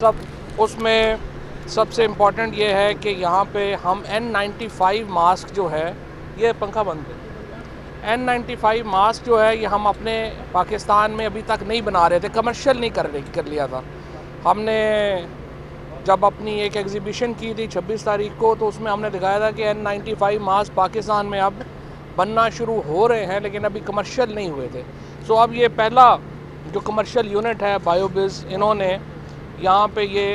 सब उसमें सबसे इम्पॉर्टेंट ये है कि यहाँ पे हम N95 मास्क जो है, ये पंखा बंद है। N95 मास्क जो है ये हम अपने पाकिस्तान में अभी तक नहीं बना रहे थे, कमर्शियल नहीं कर लिया था। हमने जब अपनी एक एग्ज़िबिशन की थी 26 तारीख को, तो उसमें हमने दिखाया था कि N95 मास्क पाकिस्तान में अब बनना शुरू हो रहे हैं, लेकिन अभी कमर्शियल नहीं हुए थे। सो अब ये पहला जो कमर्शियल यूनिट है बायोबिज़, इन्होंने यहाँ पे ये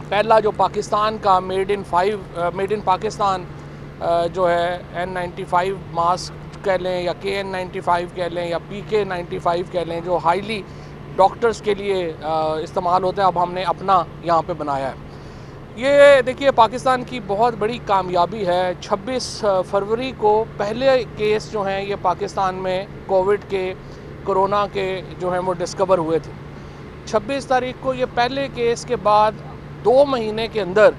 पहला जो पाकिस्तान का मेड इन पाकिस्तान जो है N95 मास्क कह लें या KN95 कह लें या PK95 कह लें, जो हाईली डॉक्टर्स के लिए इस्तेमाल होता है, अब हमने अपना यहाँ पे बनाया है। ये देखिए पाकिस्तान की बहुत बड़ी कामयाबी है। 26 फरवरी को पहले केस जो हैं ये पाकिस्तान में कोविड के, कोरोना के जो हैं वो डिस्कवर हुए थे। 26 तारीख को ये पहले केस के बाद 2 महीने के अंदर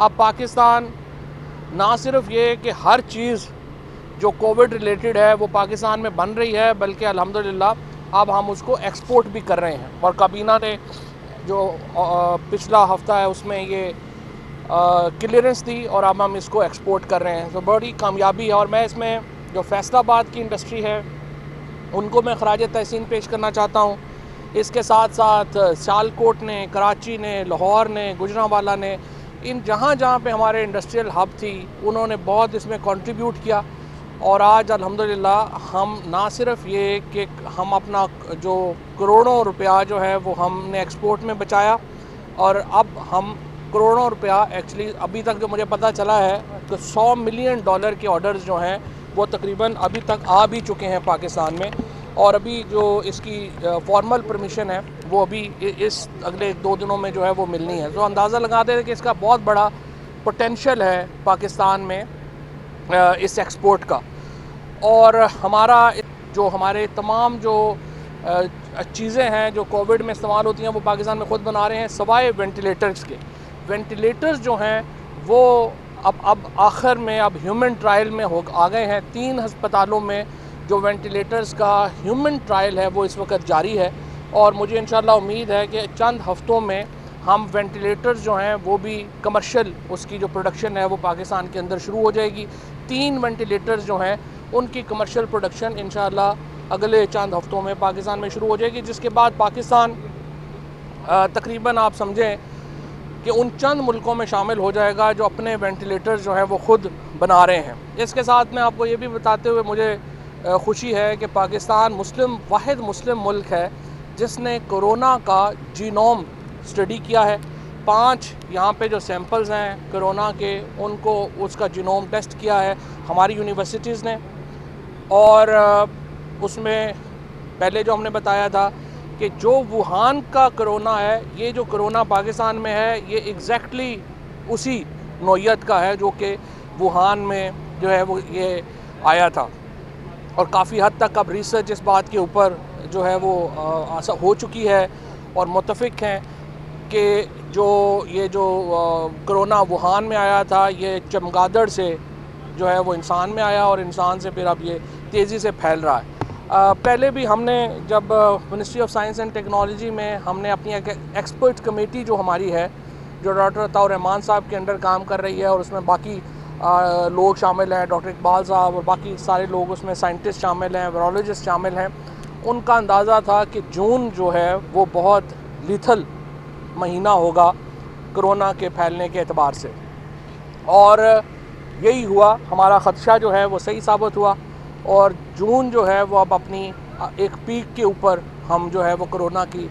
अब पाकिस्तान ना सिर्फ ये कि हर चीज़ जो कोविड रिलेटेड है वो पाकिस्तान में बन रही है, बल्कि अल्हम्दुलिल्लाह अब हम उसको एक्सपोर्ट भी कर रहे हैं। और काबीना ने जो पिछला हफ्ता है उसमें ये क्लियरेंस दी और अब हम इसको एक्सपोर्ट कर रहे हैं, तो बड़ी कामयाबी है। और मैं इसमें जो फैसलाबाद की इंडस्ट्री है उनको मैं खराज तहसीन पेश करना चाहता हूँ। इसके साथ साथ सियालकोट ने, कराची ने, लाहौर ने, गुजरांवाला ने, इन जहाँ पे हमारे इंडस्ट्रियल हब थी, उन्होंने बहुत इसमें कंट्रीब्यूट किया। और आज अल्हम्दुलिल्लाह हम ना सिर्फ ये कि हम अपना जो करोड़ों रुपया जो है वो हमने एक्सपोर्ट में बचाया, और अब हम करोड़ों रुपया एक्चुअली अभी तक जो मुझे पता चला है तो $100 मिलियन के ऑर्डर्स जो हैं वो तकरीबन अभी तक आ भी चुके हैं पाकिस्तान में। और अभी जो इसकी फॉर्मल परमिशन है वो अभी इस अगले 2 दिनों में जो है वो मिलनी है। तो अंदाज़ा लगाते हैं कि इसका बहुत बड़ा पोटेंशियल है पाकिस्तान में इस एक्सपोर्ट का। और हमारा जो हमारे तमाम जो चीज़ें हैं जो कोविड में इस्तेमाल होती हैं वो पाकिस्तान में ख़ुद बना रहे हैं, सवाए वेंटिलेटर्स के। वेंटिलेटर्स जो हैं वो अब आखिर में अब ह्यूमन ट्रायल में आ गए हैं। 3 हस्पतालों में जो वेंटिलेटर्स का ह्यूमन ट्रायल है वो इस वक्त जारी है, और मुझे इंशाल्लाह उम्मीद है कि चंद हफ्तों में हम वेंटिलेटर्स जो हैं वो भी कमर्शियल उसकी जो प्रोडक्शन है वो पाकिस्तान के अंदर शुरू हो जाएगी। 3 वेंटिलेटर्स जो हैं उनकी कमर्शियल प्रोडक्शन इंशाल्लाह अगले चंद हफ्तों में पाकिस्तान में शुरू हो जाएगी, जिसके बाद पाकिस्तान तकरीबन आप समझें कि उन चंद मुल्कों में शामिल हो जाएगा जो अपने वेंटिलेटर्स जो हैं वो ख़ुद बना रहे हैं। इसके साथ में आपको ये भी बताते हुए मुझे खुशी है कि पाकिस्तान वाहिद मुस्लिम मुल्क है जिसने कोरोना का जीनोम स्टडी किया है। 5 यहाँ पे जो सैंपल्स हैं कोरोना के, उनको उसका जीनोम टेस्ट किया है हमारी यूनिवर्सिटीज़ ने। और उसमें पहले जो हमने बताया था कि जो वुहान का कोरोना है, ये जो कोरोना पाकिस्तान में है ये एग्जैक्टली उसी नौइयत का है जो कि वुहान में जो है वो ये आया था। और काफ़ी हद तक अब रिसर्च इस बात के ऊपर जो है वो हो चुकी है और मुत्तफ़िक हैं कि जो कोरोना वुहान में आया था ये चमगादड़ से जो है वो इंसान में आया, और इंसान से फिर अब ये तेज़ी से फैल रहा है। पहले भी हमने जब ministry of science and technology में हमने अपनी एक एक्सपर्ट कमेटी जो हमारी है, जो डॉक्टर अताउर रहमान साहब के अंडर काम कर रही है, और उसमें बाकी लोग शामिल हैं, डॉक्टर इकबाल साहब और बाकी सारे लोग उसमें, साइंटिस्ट शामिल हैं, वायरोलॉजिस्ट शामिल हैं। उनका अंदाज़ा था कि जून जो है वो बहुत लीथल महीना होगा कोरोना के फैलने के एतबार से, और यही हुआ। हमारा ख़दशा जो है वो सही साबित हुआ, और जून जो है वो अब अपनी एक पीक के ऊपर हम जो है वो कोरोना की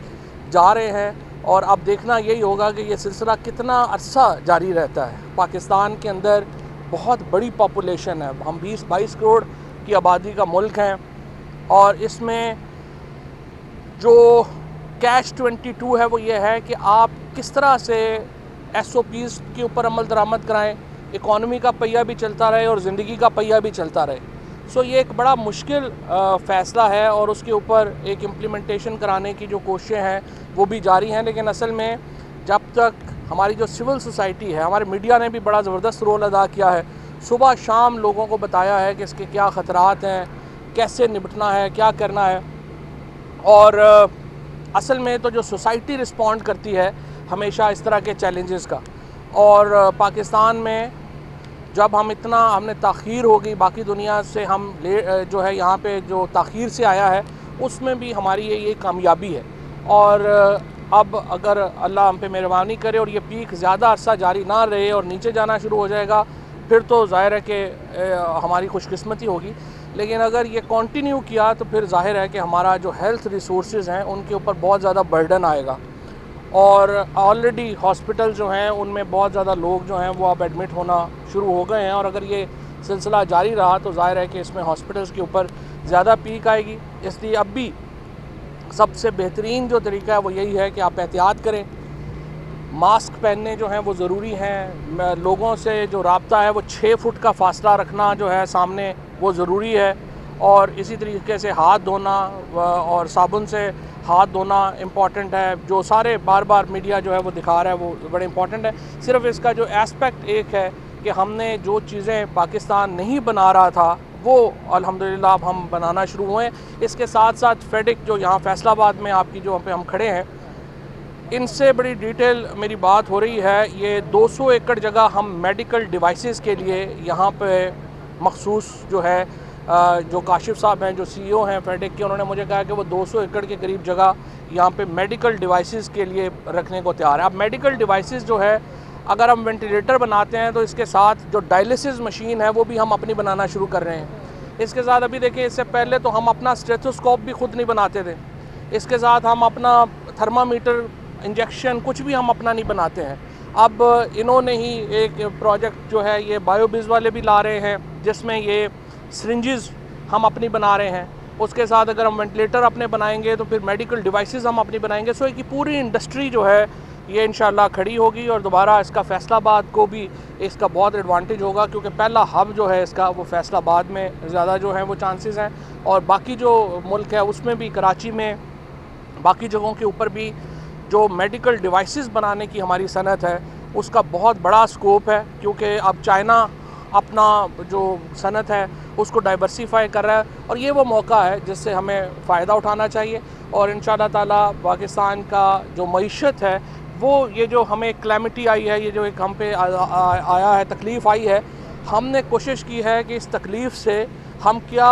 जा रहे हैं। और अब देखना यही होगा कि ये सिलसिला कितना अरसा जारी रहता है। पाकिस्तान के अंदर बहुत बड़ी पॉपुलेशन है, हम 20-22 करोड़ की आबादी का मुल्क हैं, और इसमें जो कैच-22 है वो ये है कि आप किस तरह से SOPs के ऊपर अमल दरामद कराएं, इकॉनमी का पहिया भी चलता रहे और ज़िंदगी का पहिया भी चलता रहे। सो ये एक बड़ा मुश्किल फ़ैसला है, और उसके ऊपर एक इम्प्लीमेंटेशन कराने की जो कोशिशें हैं वो भी जारी हैं। लेकिन असल में जब तक हमारी जो सिविल सोसाइटी है, हमारे मीडिया ने भी बड़ा ज़बरदस्त रोल अदा किया है, सुबह शाम लोगों को बताया है कि इसके क्या ख़तरात हैं, कैसे निपटना है, क्या करना है। और असल में तो जो सोसाइटी रिस्पॉन्ड करती है हमेशा इस तरह के चैलेंजेस का। और पाकिस्तान में जब हमने ताख़ीर हो गई बाकी दुनिया से, हम जो है यहाँ पे जो ताख़ीर से आया है उसमें भी हमारी ये कामयाबी है। और अब अगर अल्लाह हम पे मेहरबानी करे और ये पीक ज़्यादा अरसा जारी ना रहे और नीचे जाना शुरू हो जाएगा, फिर तो ज़ाहिर है कि हमारी खुशकिस्मती होगी। लेकिन अगर ये कंटिन्यू किया तो फिर ज़ाहिर है कि हमारा जो हेल्थ रिसोर्सेज हैं उनके ऊपर बहुत ज़्यादा बर्डन आएगा। और ऑलरेडी हॉस्पिटल जो हैं उनमें बहुत ज़्यादा लोग जो हैं वो अब एडमिट होना शुरू हो गए हैं, और अगर ये सिलसिला जारी रहा तो ज़ाहिर है कि इसमें हॉस्पिटल्स के ऊपर ज़्यादा पीक आएगी। इसलिए अब भी सबसे बेहतरीन जो तरीका है वो यही है कि आप एहतियात करें, मास्क पहनने जो हैं वो ज़रूरी हैं, लोगों से जो राब्ता है वो 6 फुट का फ़ासला रखना जो है सामने वो ज़रूरी है, और इसी तरीके से हाथ धोना और साबुन से हाथ धोना इम्पॉर्टेंट है। जो सारे बार बार मीडिया जो है वो दिखा रहा है वो बड़े इम्पॉर्टेंट है। सिर्फ इसका जो एस्पेक्ट एक है कि हमने जो चीज़ें पाकिस्तान नहीं बना रहा था वो अल्हम्दुलिल्लाह अब हम बनाना शुरू हुए। इसके साथ साथ फेडिक जो यहाँ फैसलाबाद में आपकी जो पे हम खड़े हैं, इनसे बड़ी डिटेल मेरी बात हो रही है। ये 200 एकड़ जगह हम मेडिकल डिवाइसेस के लिए यहाँ पे मखसूस जो है जो काशिफ साहब हैं जो CEO हैं फेडिक के, उन्होंने मुझे कहा कि वो 200 एकड़ के करीब जगह यहाँ पे मेडिकल डिवाइसेस के लिए रखने को तैयार है। अब मेडिकल डिवाइसेस जो है, अगर हम वेंटिलेटर बनाते हैं तो इसके साथ जो डायलिसिस मशीन है वो भी हम अपनी बनाना शुरू कर रहे हैं। इसके साथ अभी देखिए, इससे पहले तो हम अपना स्टेथोस्कोप भी खुद नहीं बनाते थे। इसके साथ हम अपना थर्मामीटर, इंजेक्शन कुछ भी हम अपना नहीं बनाते हैं। अब इन्होंने ही एक प्रोजेक्ट जो है ये बायोबिज वाले भी ला रहे हैं जिसमें ये सिरिंजेस हम अपनी बना रहे हैं। उसके साथ अगर हम वेंटिलेटर अपने बनाएंगे तो फिर मेडिकल डिवाइसेस हम अपनी बनाएंगे। सो एक पूरी इंडस्ट्री जो है ये इंशाल्लाह खड़ी होगी, और दोबारा इसका फैसलाबाद को भी इसका बहुत एडवांटेज होगा, क्योंकि पहला हब जो है इसका वो फैसलाबाद में ज़्यादा जो है वो चांसेस हैं, और बाकी जो मुल्क है उसमें भी, कराची में, बाकी जगहों के ऊपर भी जो मेडिकल डिवाइसेस बनाने की हमारी सनत है उसका बहुत बड़ा स्कोप है। क्योंकि अब चाइना अपना जो सनत है उसको डाइवर्सिफाई कर रहा है, और ये वो मौका है जिससे हमें फ़ायदा उठाना चाहिए। और इंशाअल्लाह ताला पाकिस्तान का जो मईशत है वो, ये जो हमें क्लैमिटी आई है, ये जो एक हम पे आया है, तकलीफ़ आई है, हमने कोशिश की है कि इस तकलीफ़ से हम क्या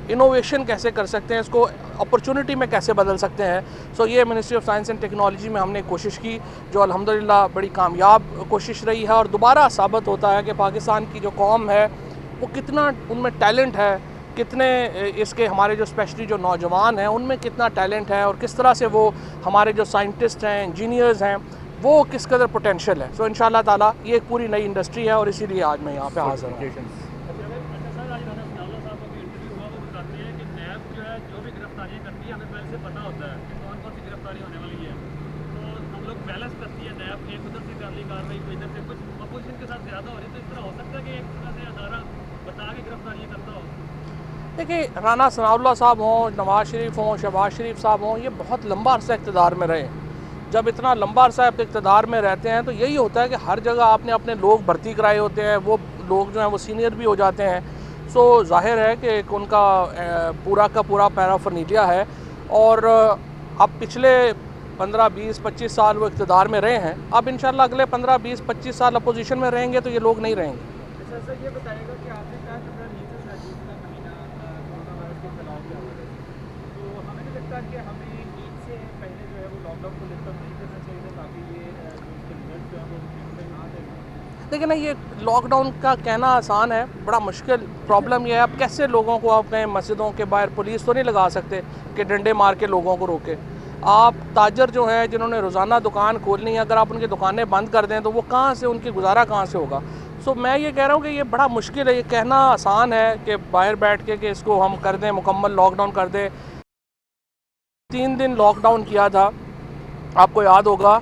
इनोवेशन कैसे कर सकते हैं, इसको अपॉर्चुनिटी में कैसे बदल सकते हैं। सो ये ministry of science and technology में हमने कोशिश की, जो अल्हम्दुलिल्लाह बड़ी कामयाब कोशिश रही है, और दोबारा साबित होता है कि पाकिस्तान की जो कौम है वो कितना उनमें टैलेंट है, कितने इसके हमारे जो स्पेशली जो नौजवान हैं उनमें कितना टैलेंट है, और किस तरह से वो हमारे जो साइंटिस्ट हैं, इंजीनियर्स हैं, वो किस कदर पोटेंशियल है। सो इंशाअल्लाह ताला ये एक पूरी नई इंडस्ट्री है, और इसीलिए आज मैं यहाँ पे हाज़िर हूँ। देखिए, राना सनाउल्लाह साहब हों, नवाज़ शरीफ हों, शहबाज शरीफ साहब हों, ये बहुत लंबा अरसा इक़्तिदार में रहे। जब इतना लंबा अरसा इक़्तिदार में रहते हैं तो यही होता है कि हर जगह आपने अपने लोग भर्ती कराए होते हैं, वो लोग जो हैं वो सीनियर भी हो जाते हैं। सो ज़ाहिर है कि उनका पूरा का पूरा पैराफर्नीलिया है, और अब पिछले 15, 20, 25 साल वो इक़्तिदार में रहे हैं। अब इंशाअल्लाह अगले 15, 20, 25 साल अपोजिशन में रहेंगे तो ये लोग नहीं रहेंगे। अच्छा सर, ये बताइएगा कि आपने कहा कि अपना नीचे से जून का महीना कोरोना वायरस के फैलाव के हवाले से, तो हमें नहीं लगता कि हमें ईद से पहले जो है वो लॉकडाउन को लिफ्ट नहीं करना चाहिए था, ताकि ये जो इसके रिजल्ट जो है वो ना दें। देखिए ना, ये लॉकडाउन का कहना आसान है, बड़ा मुश्किल प्रॉब्लम ये है। अब कैसे लोगों को अपने मस्जिदों के बाहर पुलिस तो नहीं लगा सकते कि डंडे मार के लोगों को रोके। आप ताजर जो है जिन्होंने रोज़ाना दुकान खोलनी है, अगर आप उनकी दुकानें बंद कर दें तो वो कहाँ से, उनकी गुजारा कहाँ से होगा। सो मैं ये कह रहा हूँ कि ये बड़ा मुश्किल है। ये कहना आसान है कि बाहर बैठ के कि इसको हम कर दें, मुकम्मल लॉकडाउन कर दें। 3 दिन लॉकडाउन किया था, आपको याद होगा।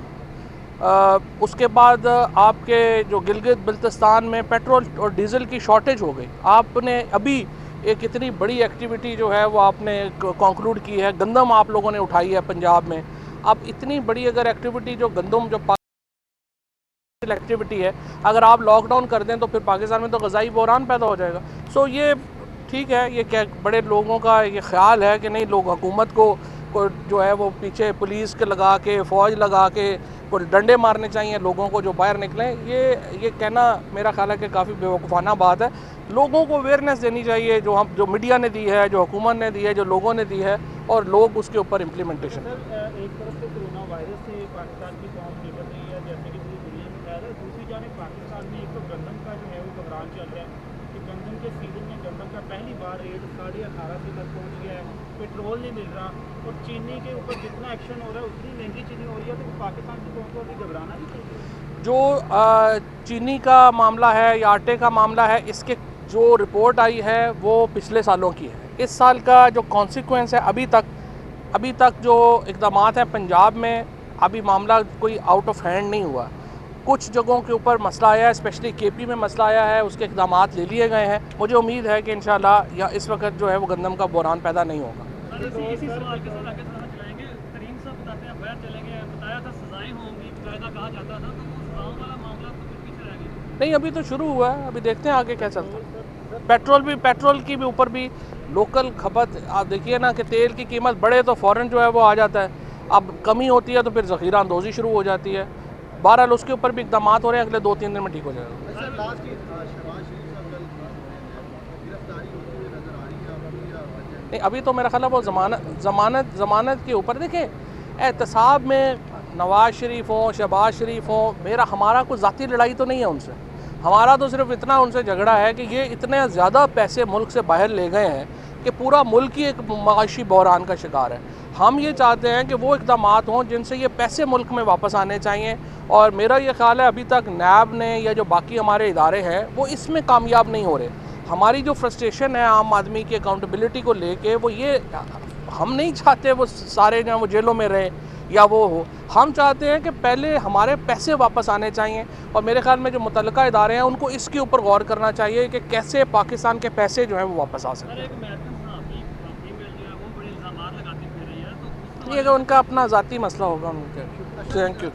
उसके बाद आपके जो गिलगित बल्तिस्तान में पेट्रोल और डीज़ल की शॉर्टेज हो गई। आपने अभी एक इतनी बड़ी एक्टिविटी जो है वो आपने कंक्लूड की है, गंदम आप लोगों ने उठाई है पंजाब में। अब इतनी बड़ी अगर एक्टिविटी जो गंदम जो एक्टिविटी है, अगर आप लॉकडाउन कर दें तो फिर पाकिस्तान में तो ग़ज़ाई बहरान पैदा हो जाएगा। सो ये ठीक है, ये क्या बड़े लोगों का ये ख्याल है कि नहीं, लोग हुकूमत को जो है वो पीछे पुलिस के लगा के, फ़ौज लगा के को डंडे मारने चाहिए लोगों को जो बाहर निकलें। ये कहना मेरा ख्याल है कि काफ़ी बेवकूफ़ाना बात है। लोगों को अवेयरनेस देनी चाहिए जो मीडिया ने दी है, जो हुकूमत ने दी है, जो लोगों ने दी है, और लोग उसके ऊपर इम्प्लीमेंटेशन। सर एक तरफ तो कोरोना वायरस से पाकिस्तान की कौम निकल रही है, जैसे कि पूरी दुनिया में फैल रहा है, दूसरी जाने पाकिस्तान में एक तो गंदम का जो है वो बहरान चल रहा है कि गंदम के सीजन में गंदम का पहली बार रेट 18.5 तक पहुँच गया है, पेट्रोल नहीं मिल रहा, और चीनी के ऊपर जितना एक्शन हो रहा है उतनी महंगी चीनी हो रही है, तो पाकिस्तान की कौम को अभी घबराना नहीं चाहिए। जो चीनी का मामला है या आटे का मामला है, इसके जो रिपोर्ट आई है वो पिछले सालों की है। इस साल का जो कॉन्सिक्वेंस है अभी तक जो इक़दाम हैं पंजाब में, अभी मामला कोई आउट ऑफ हैंड नहीं हुआ। कुछ जगहों के ऊपर मसला आया है, स्पेशली केपी में मसला आया है, उसके इक़दाम ले लिए गए हैं। मुझे उम्मीद है कि इंशाल्लाह या इस वक्त जो है वो गंदम का बहरान पैदा नहीं होगा। इसी सवाल के साथ आगे चलाएंगे। करीम साहब बताते हैं बैठ चलेंगे, बताया था सजाएं होंगी, कायदा कहा जाता था, तो वो सजाओं वाला मामला तो फिर पीछे रह गया। नहीं, अभी तो शुरू हुआ है, अभी देखते हैं आगे क्या चलता है। पेट्रोल की भी ऊपर भी लोकल खपत, आप देखिए ना कि तेल की कीमत बढ़े तो फ़ौरन जो है वो आ जाता है, अब कमी होती है तो फिर ज़ख़ीरा अंदोज़ी शुरू हो जाती है। बहरहाल उसके ऊपर भी इक़दाम हो रहे हैं, अगले 2-3 दिन में ठीक हो जाएगा। नहीं, अभी तो मेरा ख्याल है वो ज़मानत के ऊपर। देखें, एहतसाब में नवाज़ शरीफ हो, शहबाज शरीफ हो, हमारा कोई ज़ाती लड़ाई तो नहीं है उनसे। हमारा तो सिर्फ इतना उनसे झगड़ा है कि ये इतने ज़्यादा पैसे मुल्क से बाहर ले गए हैं कि पूरा मुल्क ही एक माशी बहरान का शिकार है। हम ये चाहते हैं कि वो इक़दाम हों जिनसे ये पैसे मुल्क में वापस आने चाहिए, और मेरा ये ख्याल है अभी तक नैब ने या जो बाकी हमारे इदारे हैं वो इसमें कामयाब नहीं हो रहे। हमारी जो फ्रस्ट्रेशन है आम आदमी की अकाउंटेबिलिटी को लेके, वो ये, हम नहीं चाहते वो सारे जो वो जेलों में रहे या वो हो। हम चाहते हैं कि पहले हमारे पैसे वापस आने चाहिए, और मेरे ख्याल में जो मुतल्लिका इदारे हैं उनको इसके ऊपर गौर करना चाहिए कि कैसे पाकिस्तान के पैसे जो हैं वो वापस आ सकें। एक महकम सहाफ़ी फीमेल जो है वो बड़े इल्ज़ामात लगाती फिर रही है, तो ये अगर उनका अपना ज़ाती मसला होगा उनके। Thank you.